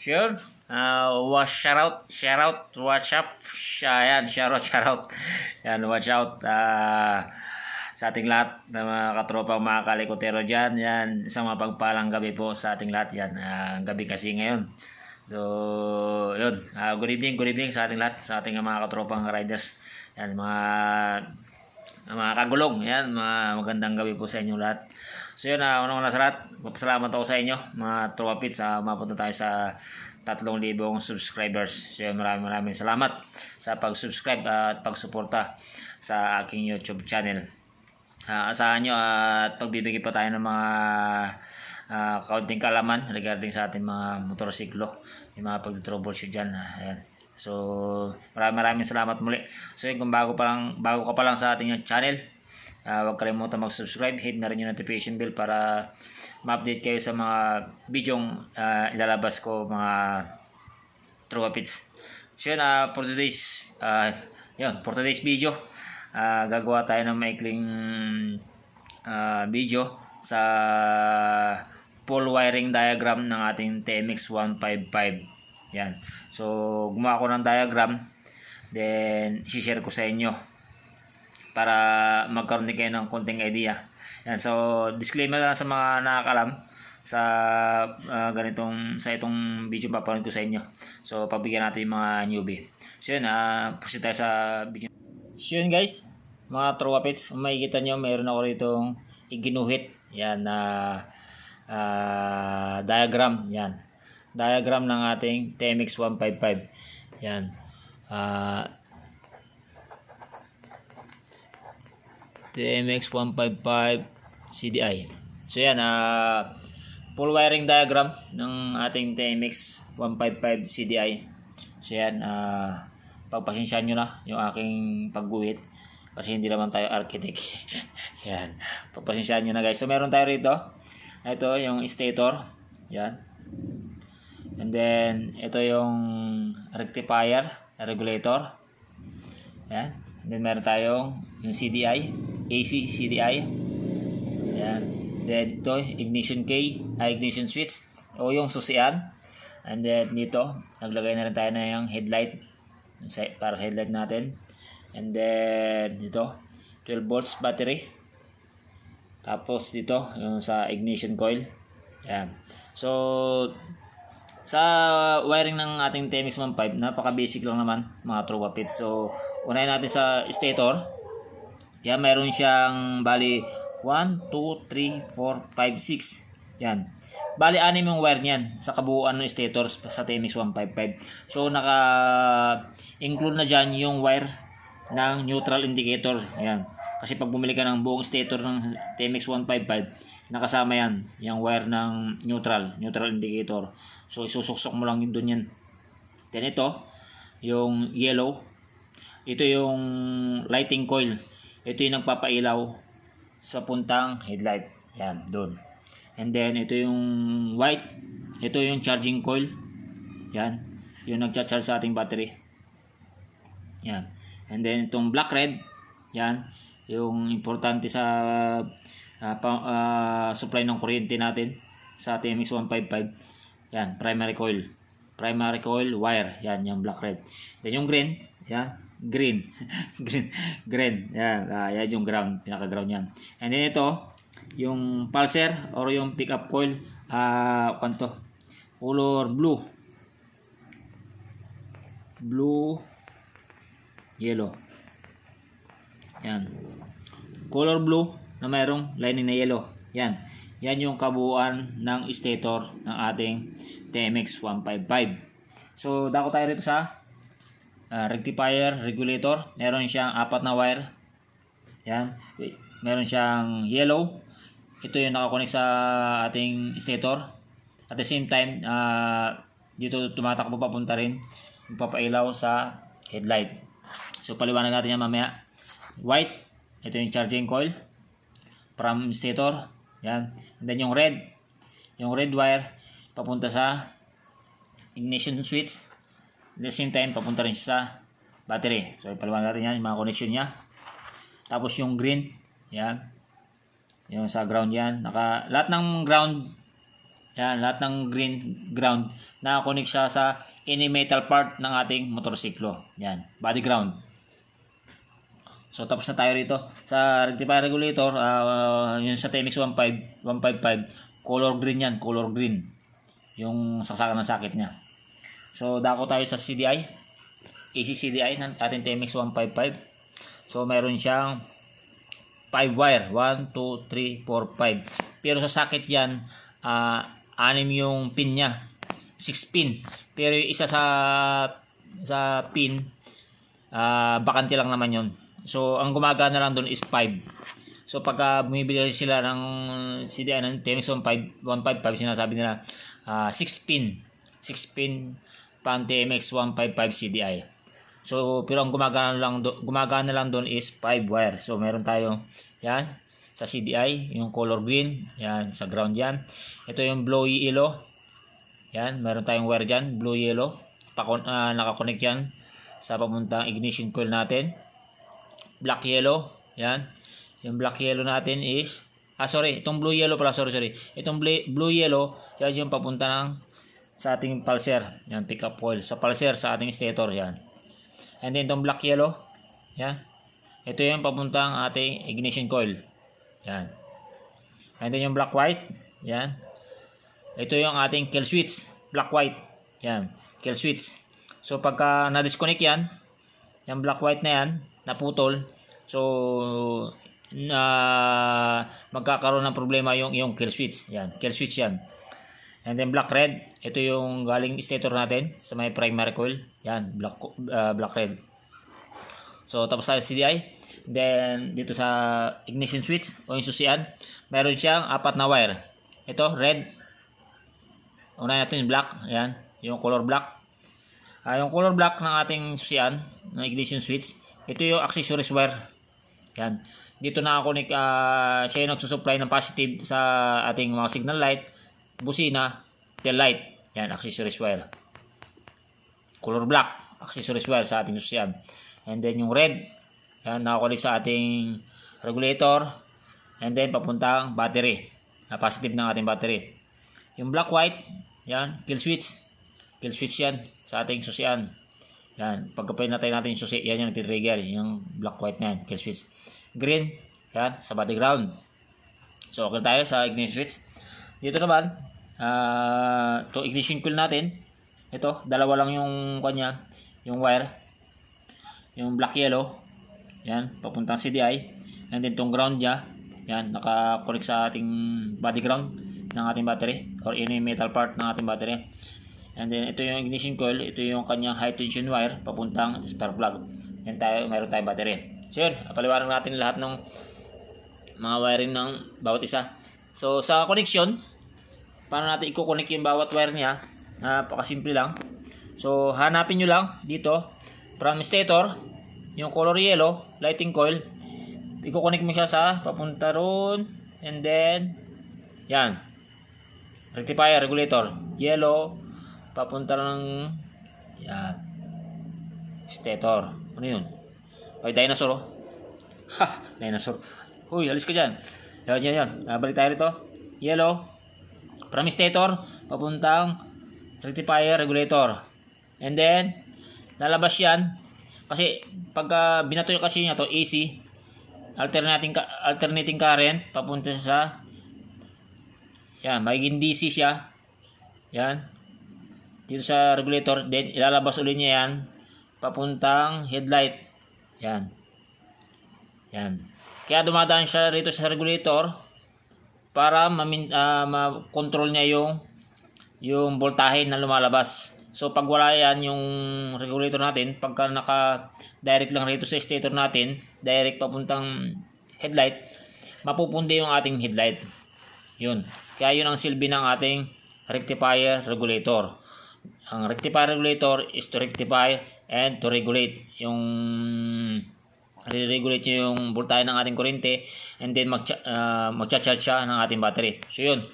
Sure. Shout out, watch up. Yan, shout out. Yan, watch out. Sa ating lahat na mga katropang mga kalikotero dyan. Yan, isang mapagpalang gabi po sa ating lahat. Yan, gabi kasi ngayon. So, yun. Good evening sa ating lahat, sa ating mga katropang riders. Yan, mga kagulong. Yan, magandang gabi po sa inyo lahat. So yun, unang-una sa lahat, magpasalamat ako sa inyo, mga Tropa Pits, mapunta tayo sa 3,000 subscribers. So yun, maraming salamat sa pag-subscribe at pagsuporta sa aking YouTube channel. Asahan nyo at pagbibigay pa tayo ng mga kaunting kalaman regarding sa ating mga motorsiklo, yung mga pag-troubleshoot dyan. Ayan. So maraming salamat muli. So yun, kung bago ka pa lang sa ating channel, huwag kalimutan mag-subscribe, hit na rin yung notification bell para ma-update kayo sa mga videong ilalabas ko, mga Tropa Pits. So yun, for today's video, gagawa tayo ng maikling video sa full wiring diagram ng ating TMX 155. Yan. So gumawa ko ng diagram, then i-share ko sa inyo para magkaroon din kayo ng konting idea. Yan, so disclaimer lang sa mga nakakalam sa itong video papanood ko sa inyo. So pagbigyan natin yung mga newbie. So yun, proceed tayo sa video. So yun guys, mga Tropa Pits, kung makikita nyo, mayroon ako ritong iginuhit. Yan, diagram. Yan, diagram ng ating TMX 155. Yan, TMX 155 CDI. So yan, full wiring diagram ng ating TMX 155 CDI. So yan, pagpasensyaan nyo na yung aking pagguhit kasi hindi naman tayo architect. Yan, pagpasensyaan nyo na guys. So meron tayo rito, ito yung stator. Yan, and then ito yung rectifier, regulator. Yan, and then meron tayong yung CDI, AC CDI. Yan. Then ito, ignition ignition switch o yung susian. And then dito, naglagay na rin tayo na yung headlight para sa headlight natin. And then dito, 12 volts battery. Tapos dito, yung sa ignition coil. Yan. So sa wiring ng ating TMX 155, napaka-basic lang naman mga Tropa Pits. So unahin natin sa stator. Yan, mayroon siyang bali 1, 2, 3, 4, 5, 6. Yan. Bali 6 yung wire niyan sa kabuuan ng stator sa TMX 155. So naka-include na dyan yung wire ng neutral indicator. Yan. Kasi pag bumili ka ng buong stator ng TMX 155, nakasama yan, yung wire ng neutral indicator. So isusuksok mo lang yun doon yan. Then ito, yung yellow, ito yung lighting coil. Ito yung nagpapailaw sa puntang headlight. Yan, doon. And then ito yung white, ito yung charging coil. Yan, yung nagcha-charge sa ating battery. Yan. And then itong black red, yan, yung importante sa supply ng kuryente natin sa TMX 155. Yan, primary coil wire. Yan, yung black red. Then yung green, yan, green. Yan, yan yung ground, pinaka-ground yan. And then ito, yung pulser or yung pickup coil, color blue, yellow. Yan. Color blue na mayroong lining na yellow. Yan. Yan yung kabuuan ng stator ng ating TMX 155. So, dako tayo rito sa rectifier, regulator. Meron siyang 4 na wire. Yan. Meron siyang yellow. Ito yung nakakonect sa ating stator. At the same time, dito tumatakbo papunta rin yung papailaw sa headlight. So paliwanag natin yan mamaya. White, ito yung charging coil from stator. Yan. And then yung red wire papunta sa ignition switch. At the same time, papunta rin siya sa battery. So, ipaliwanag natin yan, yung mga connection niya. Tapos yung green, yan. Yung sa ground yan. Lahat ng ground Yan, lahat ng green ground nakakonect siya sa any metal part ng ating motorsiklo. Yan, body ground. So tapos na tayo rito sa rectifier regulator, yun sa TMX 155 color green yan, color green yung saksakan ng socket niya. So dako tayo sa CDI, AC CDI ng ating TMX 155. So meron siyang 5 wire, 1, 2, 3, 4, 5. Pero sa socket yan, 6 yung pin niya, 6 pin. Pero yung isa sa pin, bakante lang naman yun. So ang gumagana lang doon is 5. So pagka bumibili sila ng CDI ng TMX 155, sinasabi nila 6 pin, 6 pin pang TMX 155 CDI. So pero ang gumagana lang doon is 5 wire. So meron tayo yan sa CDI, yung color green, yan sa ground yan. Ito yung blue yellow. Yan, meron tayong wire diyan, blue yellow. Naka-connect yan sa papuntang ignition coil natin. Black yellow, yan. Yung black yellow natin is itong blue yellow pala, sorry. Itong blue yellow, yan yung papunta ng sa ating pulser, yan, pickup coil sa pulser sa ating stator, yan. And then itong black yellow, yan. Ito yung papuntang ating ignition coil, yan. And then yung black white, yan. Ito yung ating kill switch, black white, yan, kill switch. So pagka na-disconnect yan, yung black white na yan, naputol, so magkakaroon ng problema yung kill switch, yan, kill switch yan. And then black red, ito yung galing stator natin sa may primary coil, yan, black red. So tapos tayo CDI. Then dito sa ignition switch o yung susian, meron siyang 4 na wire. Ito red, unahin natin yung black, yan, yung color black. Yung color black ng ating susian ng ignition switch, ito yung accessories wire, yan. Dito nakakonik, siya yung nagsusupply ng positive sa ating mga signal light, busina, tail light, yan, accessories wire. Color black, accessories wire sa ating susian. And then yung red, yan, nakakonik sa ating regulator, and then papuntang battery, positive ng ating battery. Yung black white, yan, kill switch yan sa ating susian. Yan, pagka pinatay natin yung susi, yan yung nagtitrigger, yung black white na yan, kill switch. Green, yan, sa body ground. So okay tayo sa ignition switch. Dito naman, to ignition coil natin, ito, dalawa lang yung kanya, yung wire, yung black yellow, yan, papuntang CDI, and then itong ground niya, yan, naka-connect sa ating body ground ng ating battery or any metal part ng ating battery. And then ito yung ignition coil, ito yung kanyang high tension wire papuntang spark plug. Yan tayo, mayroon tayong battery. So yun, paliwanag natin lahat ng mga wiring ng bawat isa. So sa connection, paano natin i-connect yung bawat wire niya? Napakasimple lang. So hanapin nyo lang dito from stator, yung color yellow, lighting coil, i-connect mo siya sa papunta ron, and then yan, rectifier regulator, yellow, papunta ng yan, stator. Ano yun? Ay, dinosaur, oh. Ha! Dinosaur. Huy, alis ka dyan. Yan. Balik tayo rito. Yellow, from stator, papuntang rectifier regulator. And then, lalabas yan. Kasi, pagka binato kasi niya to AC, alternating current, papunta sa, yan, magiging DC siya. Yan. Dito sa regulator, then ilalabas ulit niya yan papuntang headlight. Yan. Kaya dumadaan siya rito sa regulator para ma-control niya yung voltahe na lumalabas. So pag wala yan yung regulator natin, pagka naka-direct lang rito sa stator natin, direct papuntang headlight, mapupundi yung ating headlight. Yun. Kaya yun ang silbi ng ating rectifier regulator. Ang rectifier regulator is to rectify and to regulate. Yung re-regulate yung voltahe ng ating kuryente, and then magcha-charge siya ng ating battery. So yun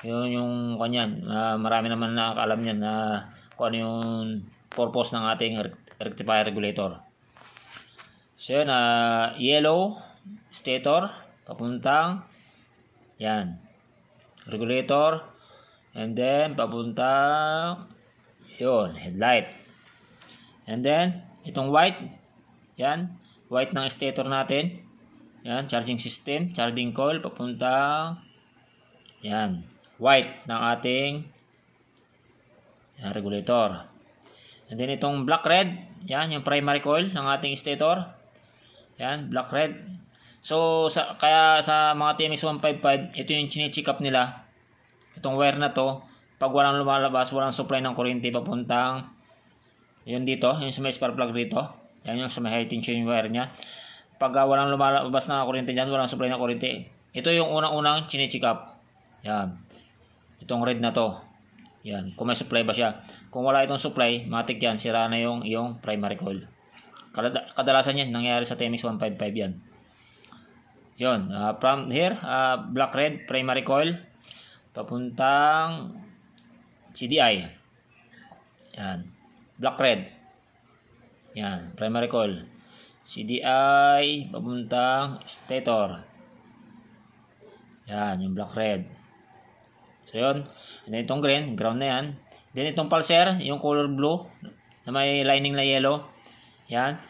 yung kanyan. Marami naman nakakaalam yan na kung ano yung purpose ng ating rectifier regulator. So yun, yellow stator papuntang yan regulator, And then, papunta, yun, headlight. And then, itong white, yan, white ng stator natin. Yan, charging system, charging coil, papunta, yan, white ng ating yan, regulator. And then, itong black red, yan, yung primary coil ng ating stator. Yan, black red. So, kaya sa mga TMX 155, ito yung chine-check up nila. Itong wire na to, pag walang lumalabas, walang supply ng kuryente papuntang yun dito, yung sa may spark plug dito. Yan yung sa may high tension wire niya. Pag walang lumalabas na kuryente dyan, walang supply ng kuryente. Ito yung unang-unang chine-check up. Yan. Itong red na to. Yan. Kung may supply ba siya. Kung wala itong supply, matik yan. Sira na yung primary coil. Kadalasan yan, nangyayari sa TMX 155 yan. Yun. From here, black red, primary coil. Papuntang CDI. Yan. Black red. Yan. Primary coil. CDI. Papuntang stator. Yan. Yung black red. So yun. And then itong green. Ground na yan. Then itong pulser. Yung color blue. Na may lining na yellow. Yan.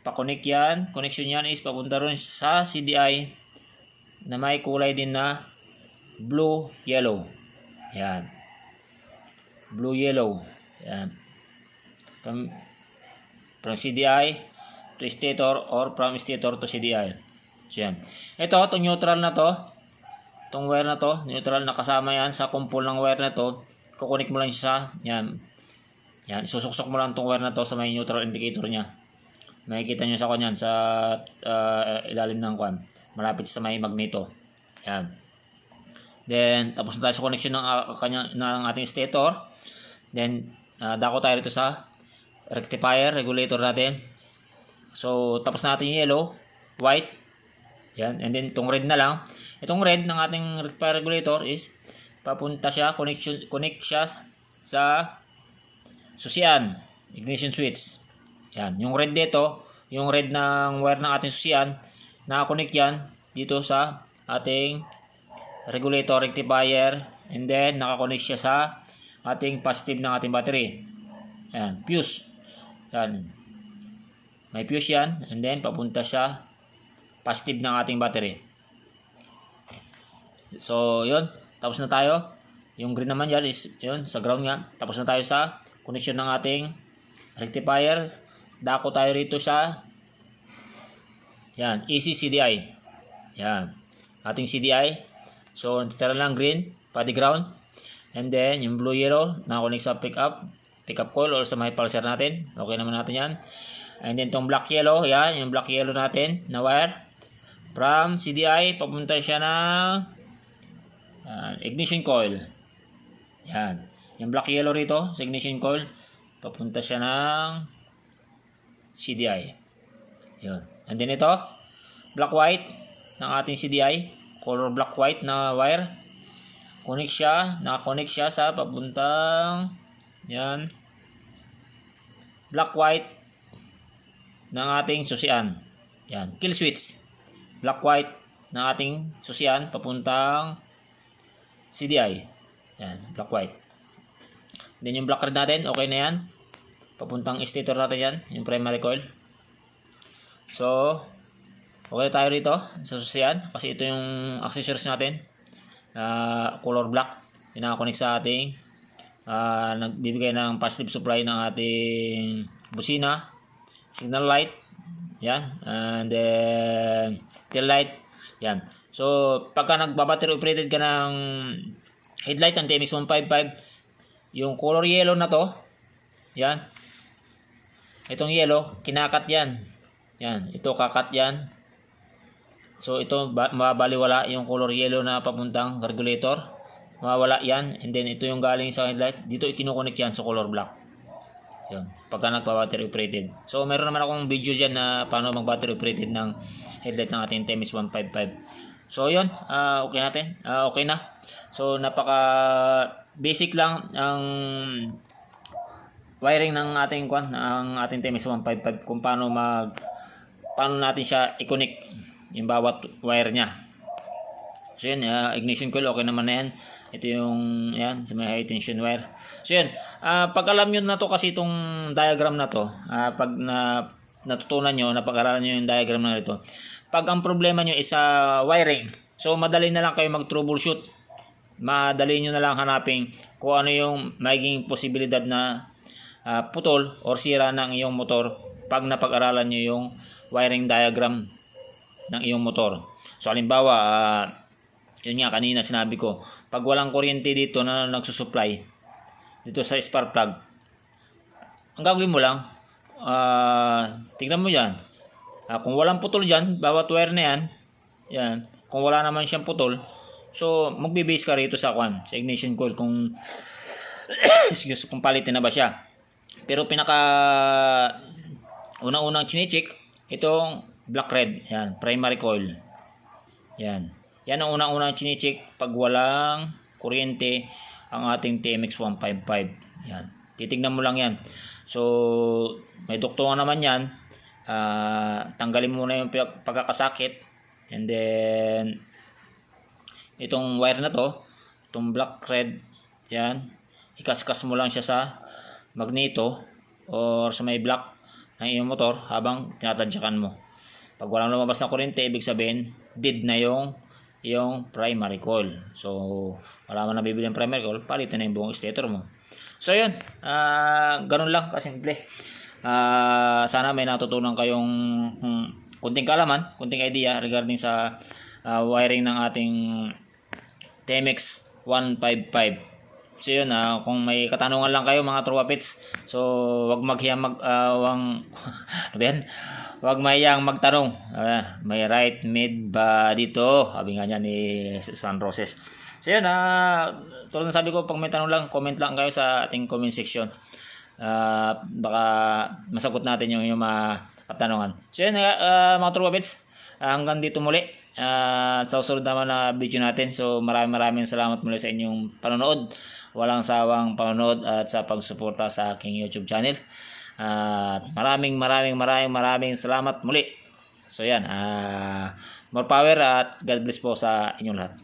Pa-connect yan. Connection yan is papunta rin sa CDI. Na may kulay din na blue, yellow. Yan. Blue, yellow. Yan. From CDI to stator or from stator to CDI. So yan. Ito, itong neutral na to. Itong wire na to. Neutral na kasama yan sa kumpol ng wire na to. Kukunik mo lang siya sa, yan. Yan. Isusuksok mo lang itong wire na to sa may neutral indicator niya. Makikita nyo sa kanyan sa ilalim ng kwan. Malapit sa may magneto. Yan. Then, tapos na tayo sa connection ng ating stator. Then, dako tayo rito sa rectifier, regulator natin. So, tapos natin yung yellow, white. Yan. And then, itong red na lang. Itong red ng ating rectifier regulator is papunta siya, connect siya sa susian, ignition switch. Yan. Yung red dito, yung red ng wire ng ating susian, nakakonect yan dito sa ating regulator rectifier, and then nakakonect siya sa ating positive ng ating battery. Yan, fuse. Yan. May fuse yan, and then papunta siya positive ng ating battery. So, yun. Tapos na tayo. Yung green naman yan is, yun, sa ground nga. Tapos na tayo sa connection ng ating rectifier. Dako tayo rito sa yan, AC CDI. Yan. Ating CDI. So, natitira lang green, pati ground. And then, yung blue-yellow, nakakonect sa pickup coil or sa may pulser natin. Okay naman natin yan. And then, itong black-yellow, yan, yung black-yellow natin na wire. From CDI, papunta siya na ignition coil. Yan. Yung black-yellow rito, sa ignition coil, papunta siya ng CDI. Yun. And then, ito, black-white ng ating CDI. Color black-white na wire. Connect siya. Naka-connect siya sa papuntang yan. Black-white ng ating susian. Yan. Kill switch. Black-white ng ating susian papuntang CDI. Yan. Black-white. Then yung black red natin. Okay na yan. Papuntang stator natin yan. Yung primary coil. So, okay tayo rito sa susian kasi ito yung accessories natin. Color black. Pinaka-connect sa ating nagbibigay ng positive supply ng ating busina. Signal light. Yan. And then tail light. Yan. So, pagka nagbabattery operated ka ng headlight ng TMX 155, yung color yellow na to, yan. Itong yellow, kinakat yan. Yan. Ito kakat yan. So, ito mabaliwala yung color yellow na papuntang regulator. Mawawala yan. And then, ito yung galing sa headlight. Dito, ikinukonek yan sa color black. Yan. Pagka nagpa-battery operated. So, meron naman akong video dyan na paano mag-battery operated ng headlight ng ating TMX 155. So, yun. Okay natin. Okay na. So, napaka basic lang ang wiring ng ating TMX 155 kung paano natin siya i-connect yung bawat wire niya. So, yun. Ignition coil. Okay naman na yan. Ito yung, yan, sa may high tension wire. So yan, pag alam nyo na to kasi itong diagram na to, pag natutunan nyo, napag-aralan nyo yung diagram na ito, pag ang problema nyo is wiring, so madali na lang kayo mag-troubleshoot. Madali nyo na lang hanapin kung ano yung magiging posibilidad na putol or sira ng iyong motor pag napag-aralan nyo yung wiring diagram ng iyong motor. So halimbawa, yun nga kanina sinabi ko, pag walang kuryente dito na nagsusupply dito sa spark plug, ang gagawin mo lang, tignan mo yan, kung walang putol dyan, bawat wire na yan, yan, kung wala naman siyang putol, so magbe-base ka rito sa sa ignition coil kung excuse, kung palitin na ba siya. Pero pinaka unang-unang chine-check itong black red, yan, primary coil. Yan. Yan ang unang-unang chine-check pag walang kuryente ang ating TMX 155. Yan. Titignan mo lang yan. So, may duktungan naman yan. Tanggalin mo na yung pagkakasakit. And then, itong wire na to, itong black red, yan, ikaskas mo lang siya sa magneto or sa may block ng iyong motor habang tinatadyakan mo. Pag walang lumabas na kuryente, ibig sabihin dead na yung primary coil. So wala man nabibili yung primary coil, palitan na yung buong stator mo. So yun, ganun lang kasimple. Sana may natutunan kayong kunting kaalaman, kunting idea regarding sa wiring ng ating TMX 155. So yun, kung may katanungan lang kayo mga truwapits, so wag maghiyang wag mahiyang magtanong. May right mid ba dito? Sabi nga niya ni San Roses. So yun, tulad ng sabi ko, pag may tanong lang, comment lang kayo sa ating comment section. Baka masagot natin yung mga katanungan. So yun, mga truwapits, hanggang dito muli. At sa susunod naman na video natin. So maraming salamat muli sa inyong panonood. Walang sawang panonood at sa pagsuporta sa aking YouTube channel. At maraming salamat muli. So yan, more power at God bless po sa inyong lahat.